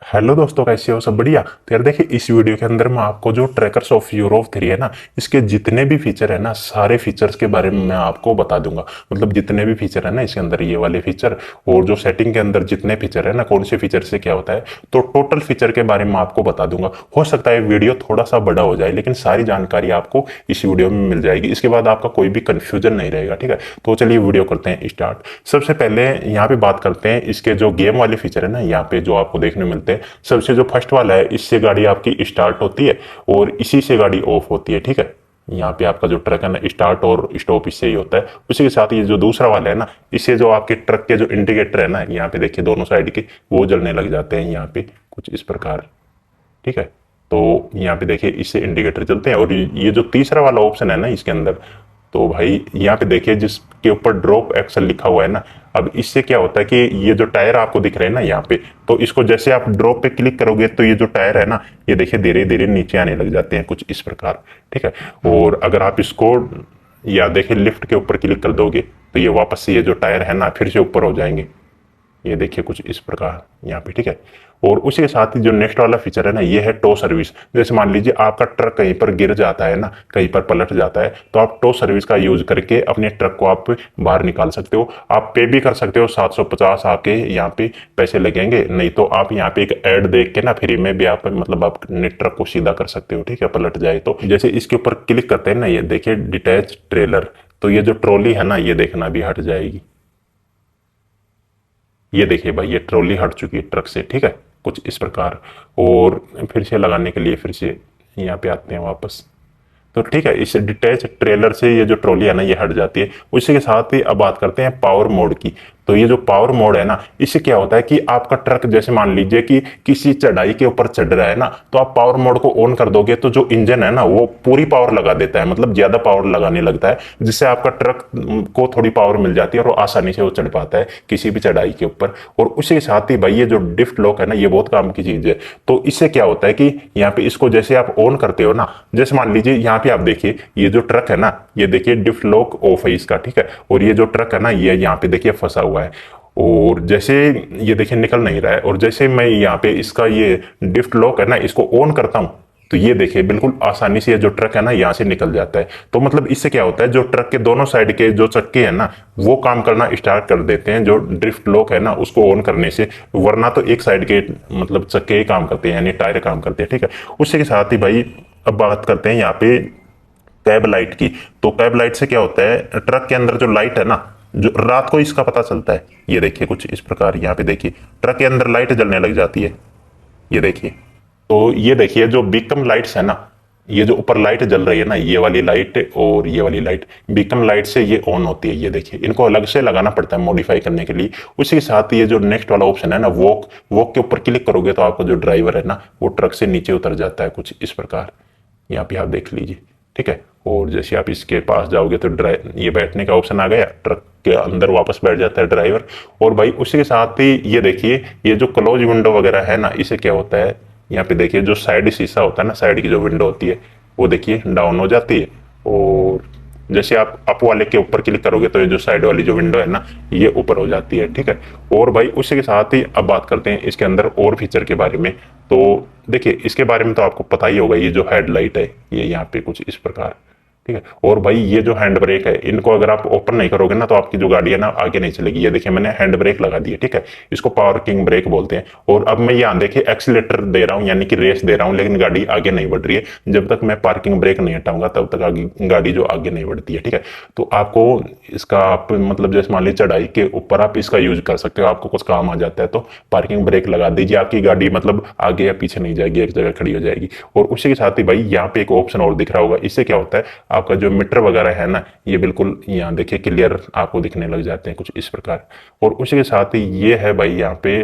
Hello दोस्तों, कैसे हो? सब बढ़िया। तो यार देखिए, इस वीडियो के अंदर मैं आपको जो ट्रैकर्स ऑफ यूरोप 3 है ना, इसके जितने भी फीचर है ना, सारे फीचर्स के बारे में मैं आपको बता दूंगा। मतलब जितने भी फीचर है ना इसके अंदर, ये वाले फीचर और जो सेटिंग के अंदर जितने फीचर है ना, कौन से फीचर से क्या होता है, तो टोटल फीचर के बारे में आपको बता दूंगा। हो सकता है वीडियो थोड़ा सा बड़ा हो जाए, लेकिन सारी जानकारी आपको इस वीडियो में मिल जाएगी। इसके बाद आपका कोई भी कंफ्यूजन नहीं रहेगा, ठीक है। तो चलिए वीडियो करते हैं स्टार्ट। सबसे पहले यहाँ पे बात करते हैं इसके जो गेम वाले फीचर है ना, यहाँ पे जो आपको देखने मिलते हैं। सबसे जो फर्स्ट वाला है, इससे गाड़ी आपकी स्टार्ट होती है और इसी से गाड़ी ऑफ होती है, ठीक है। यहाँ पे आपका जो ट्रक है ना, स्टार्ट और स्टॉप इससे ही होता है। उसी के साथ ये जो दूसरा वाला है ना, इससे जो आपके ट्रक के जो इंडिकेटर है ना, यहाँ पे देखिए दोनों साइड के, वो जलने लग जाते हैं यहाँ पे कुछ इस प्रकार, ठीक है। तो यहाँ पे देखिए इससे इंडिकेटर चलते हैं। और ये जो तीसरा वाला ऑप्शन है ना इसके अंदर, तो भाई यहाँ पे देखिए जिसके ऊपर ड्रॉप एक्सल लिखा हुआ है ना, अब इससे क्या होता है कि ये जो टायर आपको दिख रहे हैं ना यहाँ पे, तो इसको जैसे आप ड्रॉप पे क्लिक करोगे तो ये जो टायर है ना, ये देखिए धीरे धीरे नीचे आने लग जाते हैं कुछ इस प्रकार, ठीक है। और अगर आप इसको या देखिए लिफ्ट के ऊपर क्लिक कर दोगे तो ये वापस से ये जो टायर है ना फिर से ऊपर हो जाएंगे। ये देखिए कुछ इस प्रकार यहाँ पे, ठीक है। और उसी के साथ ही जो नेक्स्ट वाला फीचर है ना, ये है टो सर्विस। जैसे मान लीजिए आपका ट्रक कहीं पर गिर जाता है ना, कहीं पर पलट जाता है, तो आप टो सर्विस का यूज करके अपने ट्रक को आप बाहर निकाल सकते हो। आप पे भी कर सकते हो, 750 आपके यहाँ पे पैसे लगेंगे। नहीं तो आप यहाँ पे एक ऐड देख के ना फ्री में भी आप मतलब अपने ट्रक को सीधा कर सकते हो, ठीक है, पलट जाए तो। जैसे इसके ऊपर क्लिक करते हैं ना, ये देखिए डिटैच ट्रेलर, तो ये जो ट्रॉली है ना, ये देखना भी हट जाएगी। ये देखिए भाई, ये ट्रॉली हट चुकी है ट्रक से, ठीक है, कुछ इस प्रकार। और फिर से लगाने के लिए फिर से यहाँ पे आते हैं वापस, तो ठीक है, इस डिटैच ट्रेलर से ये जो ट्रॉली है ना, ये हट जाती है। उसी के साथ ही अब बात करते हैं पावर मोड की। तो ये जो पावर मोड है ना, इससे क्या होता है कि आपका ट्रक जैसे मान लीजिए कि किसी चढ़ाई के ऊपर चढ़ रहा है ना, तो आप पावर मोड को ऑन कर दोगे तो जो इंजन है ना, वो पूरी पावर लगा देता है, मतलब ज्यादा पावर लगाने लगता है, जिससे आपका ट्रक को थोड़ी पावर मिल जाती है और आसानी से वो चढ़ पाता है किसी भी चढ़ाई के ऊपर। और उसी के साथ ही भाई ये जो डिफ्ट लॉक है ना, ये बहुत काम की चीज है। तो इससे क्या होता है कि यहाँ पे इसको जैसे आप ऑन करते हो ना, जैसे मान लीजिए यहाँ पे आप देखिए ये जो ट्रक है ना, ये देखिए डिफ्ट लॉक ऑफ है इसका, ठीक है। और ये जो ट्रक है ना, ये यहाँ पे देखिए फंसा हुआ है। और जैसे ये देखिए निकल नहीं रहा है, और जैसे मैं यहाँ पे इसका ये डिफ्ट लॉक है ना, इसको ऑन करता हूँ, तो ये देखिए बिल्कुल आसानी से ये जो ट्रक है ना यहाँ से निकल जाता है। तो मतलब इससे क्या होता है, जो ट्रक के दोनों साइड के जो चक्के हैं ना, वो काम करना स्टार्ट कर देते हैं जो ड्रिफ्ट लॉक है ना उसको ऑन करने से। वरना तो एक साइड के मतलब चक्के ही काम करते हैं, यानी टायर काम करते हैं, ठीक है। उसी के साथ ही भाई अब बात करते हैं यहाँ पे कैब लाइट की। तो कैब लाइट से क्या होता है, ट्रक के अंदर जो लाइट है ना, जो रात को इसका पता चलता है। ये देखिए कुछ इस प्रकार, यहाँ पे देखिए ट्रक के अंदर लाइट जलने लग जाती है, ये देखिए। तो ये देखिए जो बीकम लाइट्स है ना, ये जो ऊपर लाइट जल रही है ना, ये वाली लाइट और ये वाली लाइट, बीकम लाइट से ये ऑन होती है। ये देखिए इनको अलग से लगाना पड़ता है मॉडिफाई करने के लिए। उसी के साथ ये जो नेक्स्ट वाला ऑप्शन है ना, वॉक, वॉक के ऊपर क्लिक करोगे तो आपका जो ड्राइवर है ना, वो ट्रक से नीचे उतर जाता है कुछ इस प्रकार। यहाँ पे आप देख लीजिए, ठीक है। और जैसे आप इसके पास जाओगे तो ये बैठने का ऑप्शन आ गया, ट्रक के अंदर वापस बैठ जाता है ड्राइवर। और भाई उसी के साथ ही ये देखिए, ये जो क्लोज विंडो वगैरह है ना, इसे क्या होता है, यहाँ पे देखिए जो साइड शीशा होता है ना, साइड की जो विंडो होती है, वो देखिए डाउन हो जाती है। और जैसे आप अप वाले के ऊपर क्लिक करोगे तो ये जो साइड वाली जो विंडो है ना, ये ऊपर हो जाती है, ठीक है। और भाई उसी के साथ ही अब बात करते हैं इसके अंदर और फीचर के बारे में। तो देखिए इसके बारे में तो आपको पता ही होगा, ये जो हेडलाइट है ये यहाँ पे कुछ इस प्रकार, ठीक है। और भाई ये जो हैंड ब्रेक है, इनको अगर आप ओपन नहीं करोगे ना, तो आपकी जो गाड़ी है ना आगे नहीं चलेगी। ये देखिए मैंने हैंड ब्रेक लगा दी है, ठीक है, इसको पार्किंग ब्रेक बोलते हैं। और अब मैं यहाँ देखिए एक्सीलेटर दे रहा हूँ, यानी कि रेस दे रहा हूँ, लेकिन गाड़ी आगे नहीं बढ़ रही है। जब तक मैं पार्किंग ब्रेक नहीं हटाऊंगा तब तक आगे गाड़ी जो आगे नहीं बढ़ती है, ठीक है। तो आपको इसका आप मतलब जैसे मान लीजिए चढ़ाई के ऊपर आप इसका यूज कर सकते हो, आपको कुछ काम आ जाता है तो पार्किंग ब्रेक लगा दीजिए, आपकी गाड़ी मतलब आगे या पीछे नहीं जाएगी, एक जगह खड़ी हो जाएगी। और उसी के साथ ही भाई यहाँ पे एक ऑप्शन और दिख रहा होगा, इससे क्या होता है, आपका जो मीटर वगैरह है ना, ये बिल्कुल यहाँ देखिए क्लियर आपको दिखने लग जाते हैं कुछ इस प्रकार। और उसी के साथ ही ये है भाई यहाँ पे,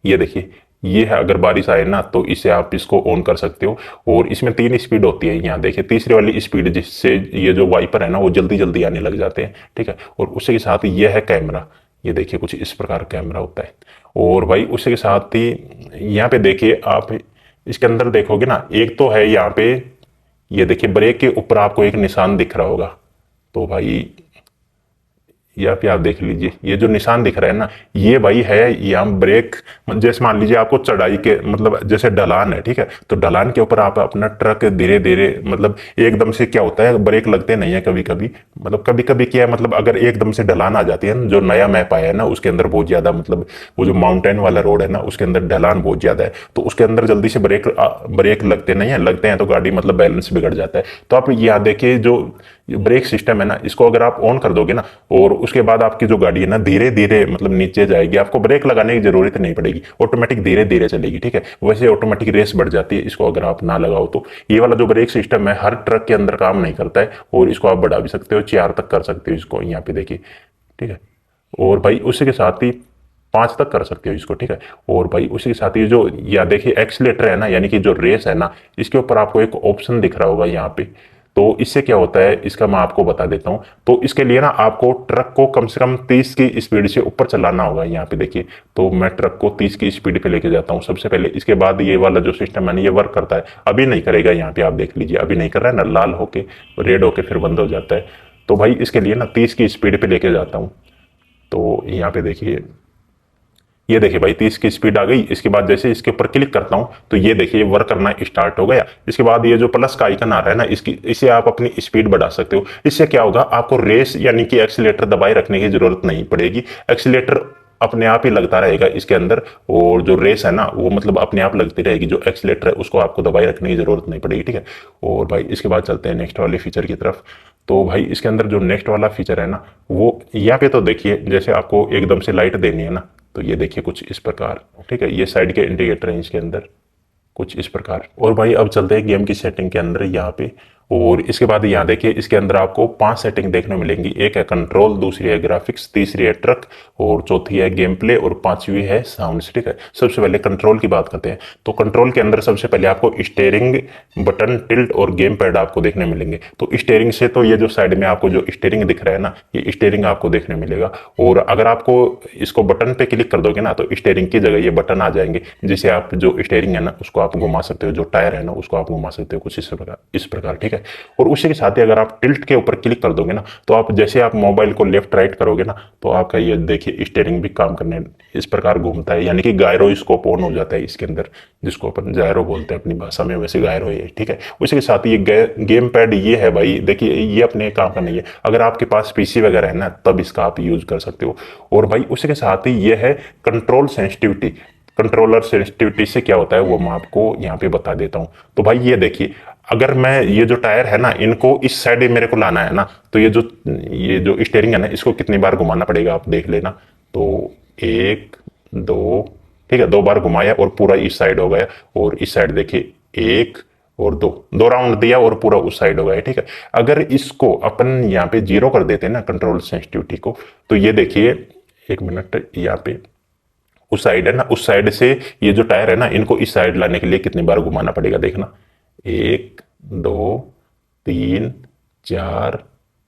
ये देखिए ये है, अगर बारिश आए ना तो इसे आप इसको ऑन कर सकते हो। और इसमें 3 स्पीड होती है, यहाँ देखिए तीसरी वाली स्पीड, जिससे ये जो वाइपर है ना वो जल्दी जल्दी आने लग जाते हैं, ठीक है। और उसी के साथ ही ये है कैमरा, ये देखिए कुछ इस प्रकार कैमरा होता है। और भाई उसी के साथ ही यहाँ पे देखिए आप इसके अंदर देखोगे ना, एक तो है यहाँ पे, ये देखिए ब्रेक के ऊपर आपको एक निशान दिख रहा होगा। तो भाई यहाँ पे आप देख लीजिए, ये जो निशान दिख रहा है ना, ये भाई है यहाँ ब्रेक। जैसे मान लीजिए आपको चढ़ाई के मतलब जैसे ढलान है, ठीक है, तो ढलान के ऊपर आप अपना ट्रक धीरे धीरे मतलब एकदम से क्या होता है, ब्रेक लगते नहीं है कभी कभी, मतलब कभी कभी क्या है, मतलब अगर एकदम से ढलान आ जाती है ना, जो नया मैप आया है ना उसके अंदर बहुत ज्यादा मतलब वो जो माउंटेन वाला रोड है ना उसके अंदर ढलान बहुत ज्यादा है, तो उसके अंदर जल्दी से ब्रेक लगते नहीं है, लगते हैं तो गाड़ी मतलब बैलेंस बिगड़ जाता है। तो आप यहाँ देखिए जो ब्रेक सिस्टम है ना, इसको अगर आप ऑन कर दोगे ना और उसके बाद आपकी जो गाड़ी है ना धीरे धीरे मतलब नीचे जाएगी, आपको ब्रेक लगाने की जरूरत नहीं पड़ेगी, ऑटोमेटिक धीरे धीरे चलेगी, ठीक है। वैसे ऑटोमेटिक रेस बढ़ जाती है इसको अगर आप ना लगाओ तो। ये वाला जो ब्रेक सिस्टम है हर ट्रक के अंदर काम नहीं करता है, और इसको आप बढ़ा भी सकते हो, 4 तक कर सकते हो इसको, यहाँ पे देखिए, ठीक है। और भाई उसी के साथ ही 5 तक कर सकते हो इसको, ठीक है। और भाई उसी के साथ ही जो या देखिए एक्सीलेटर है ना, यानी कि जो रेस है ना, इसके ऊपर आपको एक ऑप्शन दिख रहा होगा यहाँ पे। तो इससे क्या होता है इसका मैं आपको बता देता हूँ। तो इसके लिए ना आपको ट्रक को कम से कम 30 की स्पीड से ऊपर चलाना होगा। यहाँ पे देखिए, तो मैं ट्रक को 30 की स्पीड पे लेके जाता हूँ सबसे पहले, इसके बाद ये वाला जो सिस्टम है ना ये वर्क करता है। अभी नहीं करेगा, यहाँ पे आप देख लीजिए अभी नहीं कर रहा है ना, लाल होके रेड होके फिर बंद हो जाता है। तो भाई इसके लिए ना 30 की स्पीड पे लेके जाता हूँ। तो यहाँ पे देखिए, ये देखिए भाई 30 की स्पीड आ गई। इसके बाद जैसे इसके ऊपर क्लिक करता हूं तो ये देखिए वर्क करना स्टार्ट हो गया। इसके बाद ये जो प्लस का आइकन आ रहा है ना, इसकी इसे आप अपनी स्पीड बढ़ा सकते हो। इससे क्या होगा, आपको रेस यानी कि एक्सीलेटर दबाए रखने की जरूरत नहीं पड़ेगी, एक्सीलेटर अपने आप ही लगता रहेगा इसके अंदर, और जो रेस है ना वो मतलब अपने आप लगती रहेगी। जो एक्सीलेटर है उसको आपको दबाए रखने की जरूरत नहीं पड़ेगी, ठीक है। और भाई इसके बाद चलते हैं नेक्स्ट वाले फीचर की तरफ। तो भाई इसके अंदर जो नेक्स्ट वाला फीचर है ना, वो यहाँ पे तो देखिए जैसे आपको एकदम से लाइट देनी है ना, तो ये देखिए कुछ इस प्रकार, ठीक है। ये साइड के इंडिकेटर हैं इसके अंदर कुछ इस प्रकार। और भाई अब चलते हैं गेम की सेटिंग के अंदर यहाँ पे। और इसके बाद यहाँ देखिए इसके अंदर आपको 5 सेटिंग देखने मिलेंगी। एक है कंट्रोल, दूसरी है ग्राफिक्स, तीसरी है ट्रक, और चौथी है गेम प्ले, और 5वीं है साउंड्स, ठीक है। सबसे पहले कंट्रोल की बात करते हैं। तो कंट्रोल के अंदर सबसे पहले आपको स्टीयरिंग बटन, टिल्ट और गेम पैड आपको देखने मिलेंगे। तो स्टीयरिंग से तो ये जो साइड में आपको जो स्टीयरिंग दिख रहा है ना, ये स्टीयरिंग आपको देखने मिलेगा। और अगर आपको इसको बटन पे क्लिक कर दोगे ना तो स्टीयरिंग की जगह ये बटन आ जाएंगे, जिसे आप जो स्टीयरिंग है ना उसको आप घुमा सकते हो, जो टायर है ना उसको आप घुमा सकते हो कुछ इस प्रकार, ठीक है। और उसी के साथ ही अगर आप टिल्ट के ऊपर क्लिक कर दोगे ना, तो आप जैसे आप मोबाइल को लेफ्ट राइट करोगे ना, तो आपका ये देखिए स्टीयरिंग भी काम करने इस प्रकार घूमता है, यानी कि गायरोस्कोप ऑन हो जाता है इसके अंदर, जिसको अपन जायरो बोलते हैं अपनी भाषा में, वैसे गायरो है, ठीक है। उसी के साथ ही ये गेम पैड ये है भाई, देखिए ये अपने काम का नहीं है। अगर आपके पास पीसी वगैरह है ना तब इसका आप यूज कर सकते हो। और भाई उसी के साथ ही ये है कंट्रोल सेंसिटिविटी। कंट्रोलर सेंसिटिविटी से क्या होता है वो मैं आपको यहाँ पे बता देता हूँ। तो भाई ये देखिए, अगर मैं ये जो टायर है ना इनको इस साइड मेरे को लाना है ना, तो ये जो स्टीयरिंग है ना इसको कितनी बार घुमाना पड़ेगा आप देख लेना। तो 1 2, ठीक है, 2 बार घुमाया और पूरा इस साइड हो गया। और इस साइड देखिए 1 और 2 राउंड दिया और पूरा उस साइड हो गया, ठीक है। अगर इसको अपन यहाँ पे 0 कर देते हैं ना कंट्रोल सेंसिटिविटी को, तो ये देखिए 1 मिनट, यहाँ पे उस साइड है ना, उस साइड से ये जो टायर है ना इनको इस साइड लाने के लिए कितनी बार घुमाना पड़ेगा देखना। 1 2 3 4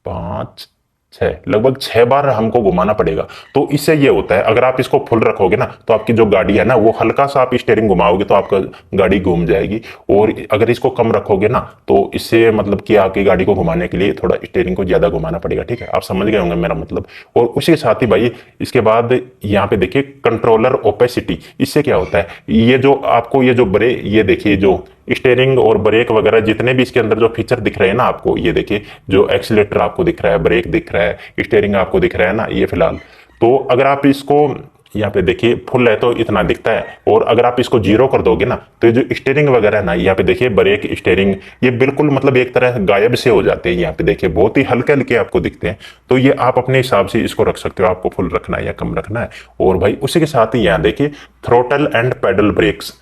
5 6, लगभग 6 बार हमको घुमाना पड़ेगा। तो इससे ये होता है, अगर आप इसको फुल रखोगे ना तो आपकी जो गाड़ी है ना वो हल्का सा आप स्टीयरिंग घुमाओगे तो आपका गाड़ी घूम जाएगी। और अगर इसको कम रखोगे ना तो इससे मतलब कि आपकी गाड़ी को घुमाने के लिए थोड़ा स्टीयरिंग को ज्यादा घुमाना पड़ेगा, ठीक है। आप समझ गए होंगे मेरा मतलब। और उसी के साथ ही भाई इसके बाद यहाँ पे देखिए कंट्रोलर ओपेसिटी। इससे क्या होता है, ये जो आपको ये जो ये देखिए जो स्टीयरिंग और ब्रेक वगैरह जितने भी इसके अंदर जो फीचर दिख रहे हैं ना आपको, ये देखिए जो एक्सीलेटर आपको दिख रहा है, ब्रेक दिख रहा है, स्टीयरिंग आपको दिख रहा है ना, ये फिलहाल। तो अगर आप इसको यहाँ पे देखिए फुल है तो इतना दिखता है, और अगर आप इसको 0 कर दोगे ना तो ये जो स्टीयरिंग वगैरह है ना, यहाँ पे देखिए ब्रेक, स्टीयरिंग, ये बिल्कुल मतलब एक तरह गायब से हो जाते हैं। यहाँ पे देखिए बहुत ही हल्के हल्के आपको दिखते हैं। तो ये आप अपने हिसाब से इसको रख सकते हो, आपको फुल रखना है या कम रखना है। और भाई उसी के साथ ही यहाँ देखिए थ्रोटल एंड पेडल ब्रेक्स,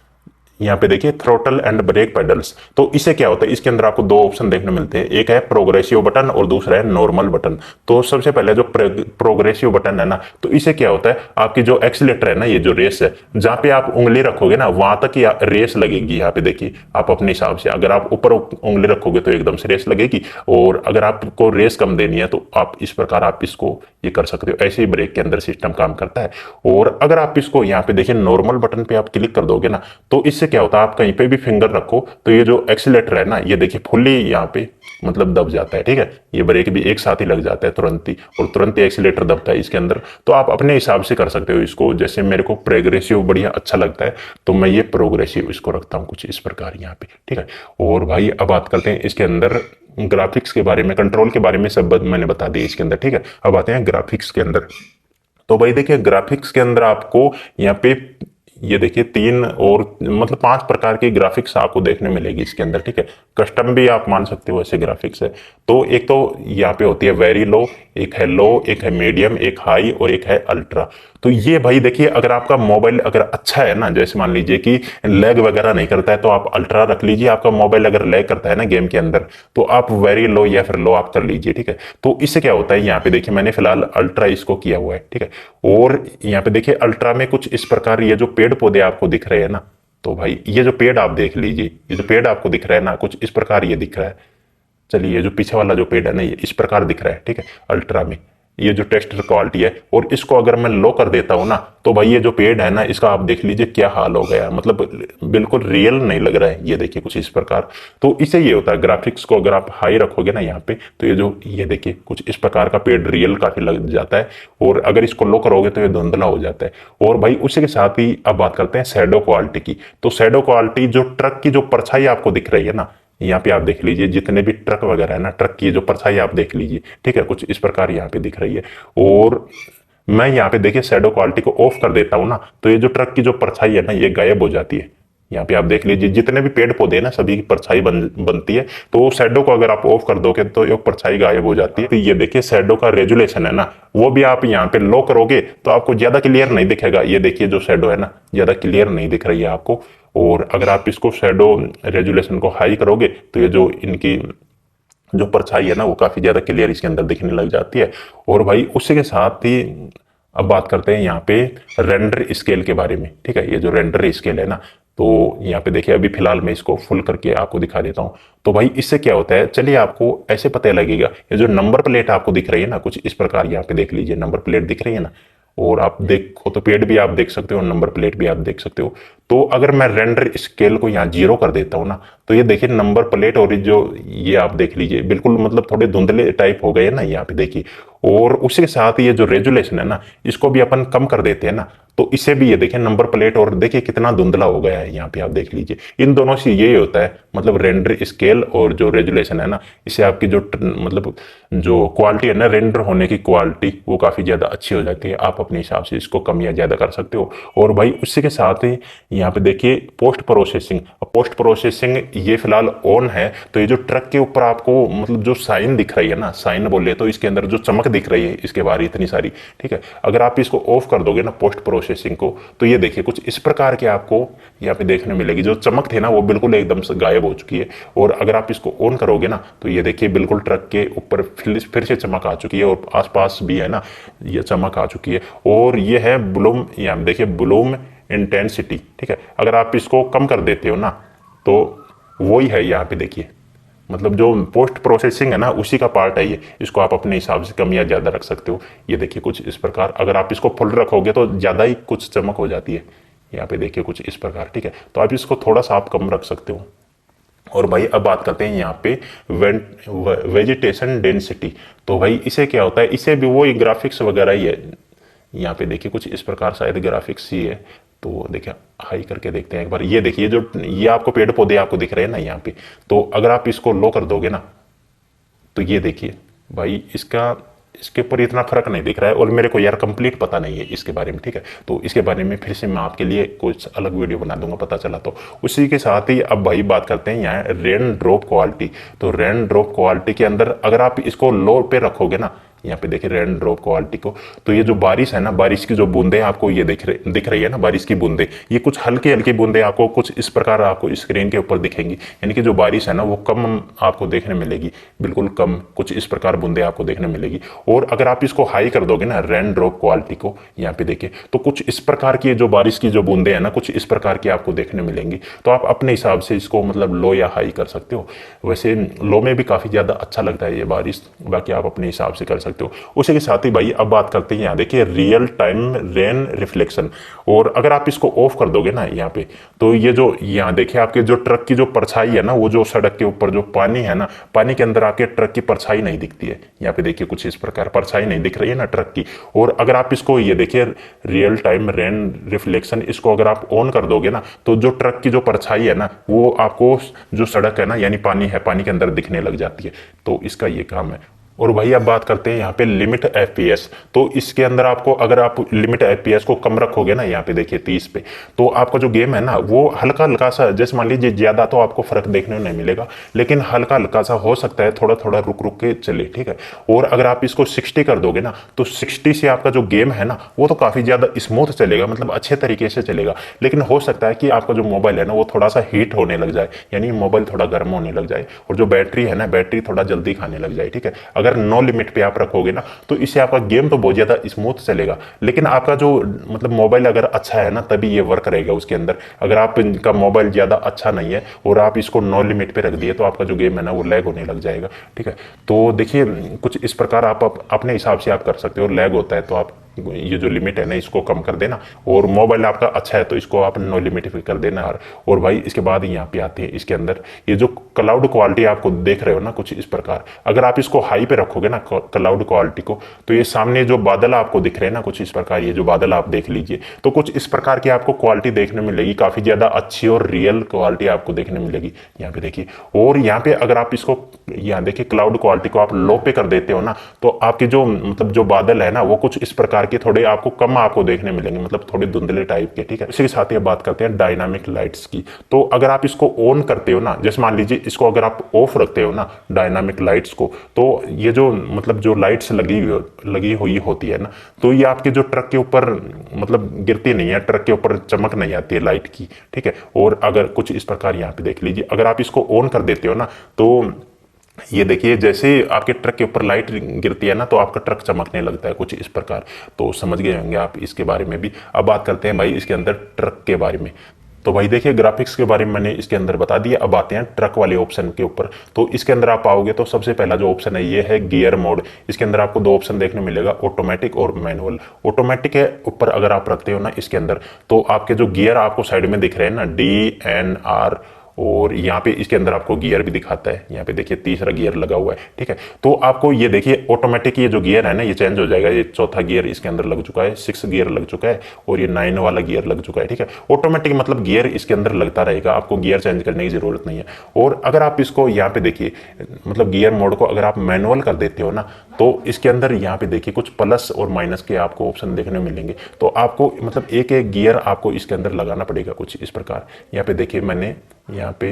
यहाँ पे देखिए थ्रोटल एंड ब्रेक पेडल्स। तो इससे क्या होता है, इसके अंदर आपको 2 ऑप्शन देखने मिलते हैं, एक है प्रोग्रेसिव बटन और दूसरा है नॉर्मल बटन। तो सबसे पहले जो प्रोग्रेसिव बटन है ना, तो इससे क्या होता है, आपकी जो एक्सीलेटर है ना, ये जो रेस है, जहां पे आप उंगली रखोगे ना वहां तक ही रेस लगेगी। यहाँ पे देखिए आप अपने हिसाब से, अगर आप ऊपर उंगली रखोगे तो एकदम से रेस लगेगी, और अगर आपको रेस कम देनी है तो आप इस प्रकार आप इसको ये कर सकते हो। ऐसे ही ब्रेक के अंदर सिस्टम काम करता है। और अगर आप इसको यहाँ पे देखिए नॉर्मल बटन पे आप क्लिक कर दोगे ना, तो इससे क्या होता है, आप कहीं पे भी फिंगर रखो तो ये जो एक्सीलेटर है ना, ये देखिए फुल्ली यहाँ पे मतलब दब जाता है, ठीक है। ये ब्रेक भी एक साथ ही लग जाता है तुरंत ही, और तुरंत ही एक्सीलेटर दबता है इसके अंदर। तो आप अपने हिसाब से कर सकते हो इसको। जैसे मेरे को प्रोग्रेसिव बढ़िया अच्छा लगता है, तो मैं ये प्रोग्रेसिव इसको रखता हूँ कुछ इस प्रकार यहाँ पे, ठीक है। और भाई अब बात करते हैं इसके अंदर ग्राफिक्स के बारे में, कंट्रोल के बारे में सब मैंने बता दिया इसके अंदर, ठीक है। अब आते हैं ग्राफिक्स के अंदर। तो भाई देखिए ग्राफिक्स के अंदर आपको यहाँ पे ये देखिए 3 और मतलब 5 प्रकार की ग्राफिक्स आपको देखने मिलेगी इसके अंदर, ठीक है। कस्टम भी आप मान सकते हो ऐसे ग्राफिक्स है। तो एक तो यहाँ पे होती है वेरी लो, एक है लो, एक है मीडियम, एक हाई और एक है अल्ट्रा। तो ये भाई देखिए अगर आपका मोबाइल अगर अच्छा है ना, जैसे मान लीजिए कि लैग वगैरह नहीं करता है तो आप अल्ट्रा रख लीजिए। आपका मोबाइल अगर लैग करता है ना गेम के अंदर तो आप वेरी लो या फिर लो आप कर लीजिए, ठीक है। तो इससे क्या होता है, यहाँ पे देखिए मैंने फिलहाल अल्ट्रा इसको किया हुआ है, ठीक है। और यहाँ पे देखिए अल्ट्रा में कुछ इस प्रकार ये जो पेड़ पौधे आपको दिख रहे हैं ना, तो भाई ये जो पेड़ आप देख लीजिए, ये जो पेड़ आपको दिख रहा है ना कुछ इस प्रकार ये दिख रहा है। चलिए ये जो पीछे वाला जो पेड़ है ना ये इस प्रकार दिख रहा है, ठीक है, अल्ट्रा में। ये जो टेक्सचर क्वालिटी है, और इसको अगर मैं लो कर देता हूं ना तो भाई ये जो पेड़ है ना इसका आप देख लीजिए क्या हाल हो गया, मतलब बिल्कुल रियल नहीं लग रहा है। ये देखिए कुछ इस प्रकार। तो इसे ये होता है ग्राफिक्स को अगर आप हाई रखोगे ना यहाँ पे, तो ये जो ये देखिए कुछ इस प्रकार का पेड़ रियल काफी लग जाता है, और अगर इसको लो करोगे तो ये धुंधला हो जाता है। और भाई उसी के साथ ही अब बात करते हैं शैडो क्वालिटी की। तो शैडो क्वालिटी जो ट्रक की जो परछाई आपको दिख रही है ना, यहाँ पे आप देख लीजिए जितने भी ट्रक वगैरह है ना, ट्रक की जो परछाई आप देख लीजिए, ठीक है, कुछ इस प्रकार यहाँ पे दिख रही है। और मैं यहाँ पे देखिए शैडो क्वालिटी को ऑफ कर देता हूँ ना, तो ये जो ट्रक की जो परछाई है ना ये गायब हो जाती है। यहाँ पे आप देख लीजिए जितने भी पेड़ पौधे हैं ना सभी की परछाई बनती है। तो शैडो को अगर आप ऑफ कर दोगे तो ये परछाई गायब हो जाती है। तो ये देखिए शैडो का रेजुलेशन है ना, वो भी आप यहाँ पे लो करोगे तो आपको ज्यादा क्लियर नहीं दिखेगा। ये देखिए जो शैडो है ना ज्यादा क्लियर नहीं दिख रही है आपको। और अगर आप इसको शैडो रेजुलेशन को हाई करोगे तो ये जो इनकी जो परछाई है ना वो काफी ज्यादा क्लियर इसके अंदर दिखने लग जाती है। और भाई उसी के साथ ही अब बात करते हैं यहाँ पे रेंडर स्केल के बारे में, ठीक है। ये जो रेंडर स्केल है ना, तो यहाँ पे देखिए अभी फिलहाल मैं इसको फुल करके आपको दिखा देता हूँ। तो भाई इससे क्या होता है, चलिए आपको ऐसे पता लगेगा। ये जो नंबर प्लेट आपको दिख रही है ना कुछ इस प्रकार, यहाँ पे देख लीजिए नंबर प्लेट दिख रही है ना, और आप देखो तो पेड़ भी आप देख सकते हो, नंबर प्लेट भी आप देख सकते हो। तो अगर मैं रेंडर स्केल को यहाँ 0 कर देता हूँ ना, तो ये देखिए नंबर प्लेट और जो ये आप देख लीजिए बिल्कुल मतलब थोड़े धुंधले टाइप हो गए ना यहाँ पे देखिए। और उसी के साथ ये जो रेजुलेशन है ना इसको भी अपन कम कर देते हैं ना, तो इसे भी ये देखिए नंबर प्लेट और देखिए कितना धुंधला हो गया है। यहाँ पे आप देख लीजिए इन दोनों से यही होता है, मतलब रेंडर स्केल और जो रेजुलेशन है ना, इससे आपकी जो मतलब जो क्वालिटी है ना रेंडर होने की क्वालिटी वो काफी ज्यादा अच्छी हो जाती है। आप अपने हिसाब से इसको कम या ज्यादा कर सकते हो। और भाई उसी के साथ ही यहाँ पे देखिए पोस्ट प्रोसेसिंग। पोस्ट प्रोसेसिंग ये फिलहाल ऑन है। तो ये जो ट्रक के ऊपर आपको मतलब जो साइन दिख रही है ना, साइन बोले तो इसके अंदर जो चमक दिख रही है इसके बारे इतनी सारी, ठीक है, अगर आप इसको ऑफ कर दोगे ना पोस्ट प्रोसेसिंग को, तो ये देखिए कुछ इस प्रकार के आपको यहाँ पे देखने मिलेगी। जो चमक थी ना वो बिल्कुल एकदम से गायब हो चुकी है। और अगर आप इसको ऑन करोगे ना तो ये देखिए बिल्कुल ट्रक के ऊपर फिर से चमक आ चुकी है, और आसपास भी है ना ये चमक आ चुकी है। और ये है ब्लूम, यहाँ देखिए ब्लूम इंटेंसिटी, ठीक है। अगर आप इसको कम कर देते हो ना तो वही है यहाँ पे देखिए, मतलब जो पोस्ट प्रोसेसिंग है ना उसी का पार्ट है ये। इसको आप अपने हिसाब से कम या ज्यादा रख सकते हो। ये देखिए कुछ इस प्रकार। अगर आप इसको फुल रखोगे तो ज्यादा ही कुछ चमक हो जाती है। यहाँ पे देखिए कुछ इस प्रकार, ठीक है। तो आप इसको थोड़ा सा आप कम रख सकते हो। और भाई अब बात करते हैं यहाँ पे वेजिटेशन डेंसिटी। तो भाई इसे क्या होता है, इसे भी वो ग्राफिक्स वगैरह ही है। यहाँ पे देखिए कुछ इस प्रकार शायद ग्राफिक्स ही है। तो देखिए हाई करके देखते हैं एक बार। ये देखिए जो ये आपको पेड़ पौधे आपको दिख रहे हैं ना यहाँ पे, तो अगर आप इसको लो कर दोगे ना तो ये देखिए भाई इसके ऊपर इतना फर्क नहीं दिख रहा है। और मेरे को यार कंप्लीट पता नहीं है इसके बारे में, ठीक है। तो इसके बारे में फिर से मैं आपके लिए कुछ अलग वीडियो बना दूंगा पता चला तो। उसी के साथ ही अब भाई बात करते हैं यहाँ रेन ड्रॉप क्वालिटी। तो रेन ड्रॉप क्वालिटी के अंदर अगर आप इसको लो पे रखोगे ना, यहाँ पे देखिए रेन ड्रॉप क्वालिटी को, तो ये जो बारिश है ना, बारिश की जो बूंदे आपको ये दिख रही है ना, बारिश की बूंदे, ये कुछ हल्की हल्की बूंदे आपको कुछ इस प्रकार आपको स्क्रीन के ऊपर दिखेंगी। यानी कि जो बारिश है ना वो कम आपको देखने मिलेगी, बिल्कुल कम, कुछ इस प्रकार बूंदे आपको देखने मिलेगी। और अगर आप इसको हाई कर दोगे ना रेन ड्रॉप क्वालिटी को, यहाँ पे देखिए तो कुछ इस प्रकार की जो बारिश की जो बूंदे है ना कुछ इस प्रकार की आपको देखने मिलेंगी। तो आप अपने हिसाब से इसको मतलब लो या हाई कर सकते हो। वैसे लो में भी काफी ज्यादा अच्छा लगता है ये बारिश, बाकी आप अपने हिसाब से कर सकते हो। सकते हो। उसी के साथ ही भाई अब बात करते हैं यहाँ देखिए रियल टाइम रेन रिफ्लेक्शन। और अगर आप इसको ऑफ कर दोगे ना यहाँ पे, तो ये जो यहाँ देखिए आपके जो ट्रक की जो परछाई है ना, वो जो सड़क के ऊपर जो पानी है ना, पानी के अंदर आपके ट्रक की परछाई नहीं दिखती है। यहाँ पे देखिए कुछ इस प्रकार परछाई नहीं दिख रही है ना ट्रक की। और अगर आप इसको ये देखिए रियल टाइम रेन रिफ्लेक्शन, इसको अगर आप ऑन कर दोगे ना, तो जो ट्रक की जो परछाई है ना, वो आपको जो सड़क है ना, यानी पानी है, पानी के अंदर दिखने लग जाती है। तो इसका ये काम है। और भाई अब बात करते हैं यहाँ पे लिमिट एफपीएस। तो इसके अंदर आपको अगर आप लिमिट एफपीएस को कम रखोगे ना, यहाँ पे देखिए 30 पे, तो आपका जो गेम है ना वो हल्का हल्का सा, जैसे मान लीजिए ज्यादा तो आपको फर्क देखने को नहीं मिलेगा, लेकिन हल्का हल्का सा हो सकता है, थोड़ा थोड़ा रुक रुक के चले, ठीक है। और अगर आप इसको 60 कर दोगे ना, तो 60 से आपका जो गेम है ना वो तो काफी ज्यादा स्मूथ चलेगा, मतलब अच्छे तरीके से चलेगा। लेकिन हो सकता है कि आपका जो मोबाइल है ना वो थोड़ा सा हीट होने लग जाए, यानी मोबाइल थोड़ा गर्म होने लग जाए, और जो बैटरी है ना, बैटरी थोड़ा जल्दी खाने लग जाए, ठीक है। अगर नो लिमिट पे आप रखोगे ना, तो इससे आपका गेम तो बहुत ज्यादा स्मूथ चलेगा, लेकिन आपका जो मतलब मोबाइल अगर अच्छा है ना, तभी ये वर्क रहेगा उसके अंदर। अगर आपका मोबाइल ज्यादा अच्छा नहीं है और आप इसको नो लिमिट पे रख दिए, तो आपका जो गेम है ना वो लैग होने लग जाएगा, ठीक है। तो देखिए कुछ इस प्रकार आप अपने हिसाब से आप कर सकते हो। लैग होता है तो आप ये जो लिमिट है ना इसको कम कर देना, और मोबाइल आपका अच्छा है तो इसको आप नो लिमिट पे कर देना। और भाई इसके बाद यहाँ पे आती है इसके अंदर ये जो क्लाउड क्वालिटी आपको देख रहे हो ना, कुछ इस प्रकार अगर आप इसको हाई पे रखोगे ना क्लाउड क्वालिटी को, तो ये सामने जो बादल आपको दिख रहे हैं ना, कुछ इस प्रकार ये जो बादल आप देख लीजिए, तो कुछ इस प्रकार की आपको क्वालिटी देखने मिलेगी, काफी ज्यादा अच्छी और रियल क्वालिटी आपको देखने मिलेगी यहाँ पे देखिए। और यहाँ पे अगर आप इसको यहाँ देखिए क्लाउड क्वालिटी को आप लो पे कर देते हो ना, तो आपके जो मतलब जो बादल है ना वो कुछ इस प्रकार के थोड़े आपको कम आपको देखने मिलेंगे, मतलब थोड़े धुंधले टाइप के, ठीक है। इसी के साथ ही बात करते हैं डायनामिक लाइट्स की। तो अगर आप इसको ऑन करते हो ना, जैसे मान लीजिए इसको अगर आप ऑफ रखते हो ना डायनामिक लाइट्स को, तो ये जो मतलब जो लाइट्स लगी हुई होती है ना, तो ये आपके जो ट्रक के ऊपर मतलब गिरती नहीं है, ट्रक के ऊपर चमक नहीं आती है लाइट की, ठीक है। और अगर कुछ इस प्रकार यहाँ पे देख लीजिए, अगर आप इसको ऑन कर देते हो ना, तो ये देखिए जैसे आपके ट्रक के ऊपर लाइट गिरती है ना, तो आपका ट्रक चमकने लगता है, कुछ इस प्रकार। तो समझ गए होंगे आप इसके बारे में भी। अब बात करते हैं भाई इसके अंदर ट्रक के बारे में। तो भाई देखिए ग्राफिक्स के बारे में मैंने इसके अंदर बता दिया। अब आते हैं ट्रक वाले ऑप्शन के ऊपर। तो इसके अंदर आप आओगे तो सबसे पहला जो ऑप्शन है ये है गियर मोड। इसके अंदर आपको दो ऑप्शन देखने मिलेगा, ऑटोमेटिक और मैनुअल। ऑटोमेटिक है ऊपर अगर आप रखते हो ना इसके अंदर, तो आपके जो गियर आपको साइड में दिख रहे हैं ना, DNR, और यहाँ पे इसके अंदर आपको गियर भी दिखाता है। यहाँ पे देखिए तीसरा गियर लगा हुआ है, ठीक है। तो आपको ये देखिए ऑटोमेटिक ये जो गियर है ना ये चेंज हो जाएगा। ये चौथा गियर इसके अंदर लग चुका है, 6 गियर लग चुका है, और ये 9 वाला गियर लग चुका है, ठीक है। ऑटोमेटिक मतलब गियर इसके अंदर लगता रहेगा, आपको गियर चेंज करने की जरूरत नहीं है। और अगर आप इसको यहाँ पे देखिए मतलब गियर मोड को अगर आप मैनुअल कर देते हो ना, तो इसके अंदर यहाँ पे देखिए कुछ प्लस और माइनस के आपको ऑप्शन देखने मिलेंगे। तो आपको मतलब एक एक गियर आपको इसके अंदर लगाना पड़ेगा, कुछ इस प्रकार। यहाँ पे देखिए मैंने यहाँ पे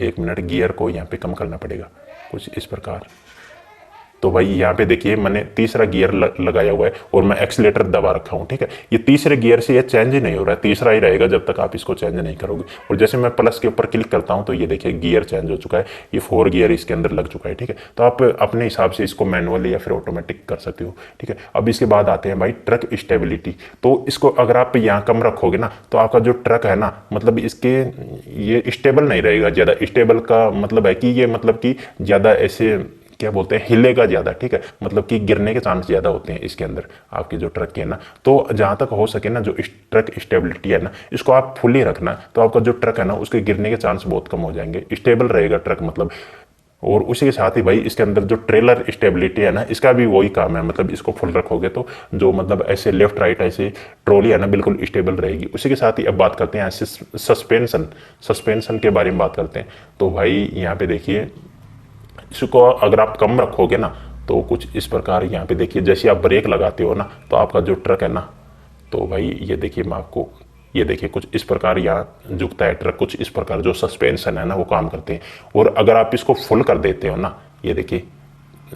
1 मिनट गियर को यहाँ पे कम करना पड़ेगा, कुछ इस प्रकार। तो भाई यहाँ पे देखिए मैंने तीसरा गियर लगाया हुआ है और मैं एक्सीलेटर दबा रखा हूँ, ठीक है। ये तीसरे गियर से ये चेंज ही नहीं हो रहा है, तीसरा ही रहेगा जब तक आप इसको चेंज नहीं करोगे। और जैसे मैं प्लस के ऊपर क्लिक करता हूँ तो ये देखिए गियर चेंज हो चुका है, ये 4 गियर इसके अंदर लग चुका है, ठीक है। तो आप अपने हिसाब से इसको मैनुअल या फिर ऑटोमेटिक कर सकते हो, ठीक है। अब इसके बाद आते हैं भाई ट्रक स्टेबिलिटी। तो इसको अगर आप यहाँ कम रखोगे ना, तो आपका जो ट्रक है ना, मतलब इसके ये स्टेबल नहीं रहेगा ज़्यादा। स्टेबल का मतलब है कि ये मतलब कि ज़्यादा ऐसे क्या बोलते हैं, हिलेगा ज़्यादा, ठीक है। मतलब कि गिरने के चांस ज़्यादा होते हैं इसके अंदर आपके जो ट्रक के है ना। तो जहाँ तक हो सके ना, जो ट्रक स्टेबिलिटी है ना, इसको आप फुली रखना, तो आपका जो ट्रक है ना उसके गिरने के चांस बहुत कम हो जाएंगे, स्टेबल रहेगा ट्रक मतलब। और उसी के साथ ही भाई इसके अंदर जो ट्रेलर स्टेबिलिटी है ना, इसका भी वही काम है, मतलब इसको फुल रखोगे तो जो मतलब ऐसे लेफ्ट राइट ऐसे ट्रॉली है ना बिल्कुल स्टेबल रहेगी। उसी के साथ ही अब बात करते हैं सस्पेंशन के बारे में बात करते हैं। तो भाई यहाँ पे देखिए इसको अगर आप कम रखोगे ना, तो कुछ इस प्रकार यहाँ पे देखिए जैसे आप ब्रेक लगाते हो ना, तो आपका जो ट्रक है ना, तो भाई ये देखिए मैं आपको ये देखिए कुछ इस प्रकार यहाँ झुकता है ट्रक, कुछ इस प्रकार जो सस्पेंशन है ना वो काम करते हैं। और अगर आप इसको फुल कर देते हो ना, ये देखिए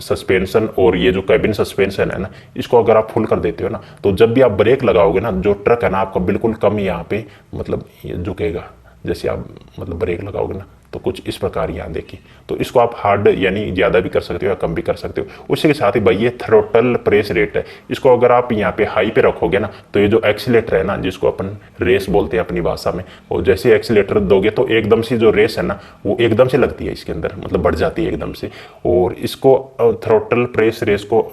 सस्पेंशन और ये जो कैबिन सस्पेंशन है ना, इसको अगर आप फुल कर देते हो ना, तो जब भी आप ब्रेक लगाओगे ना, जो ट्रक है ना आपका बिल्कुल कम यहाँ पे मतलब ये झुकेगा। जैसे आप मतलब ब्रेक लगाओगे ना, तो कुछ इस प्रकार यहाँ देखिए। तो इसको आप हार्ड यानी ज़्यादा भी कर सकते हो या कम भी कर सकते हो। उसी के साथ ही भाई ये थ्रोटल प्रेस रेट है, इसको अगर आप यहाँ पे हाई पे रखोगे ना तो ये जो एक्सीलेटर है ना, जिसको अपन रेस बोलते हैं अपनी भाषा में, और जैसे एक्सीलेटर दोगे तो एकदम से जो रेस है ना वो एकदम से लगती है इसके अंदर, मतलब बढ़ जाती है एकदम से। और इसको थ्रोटल प्रेस रेस को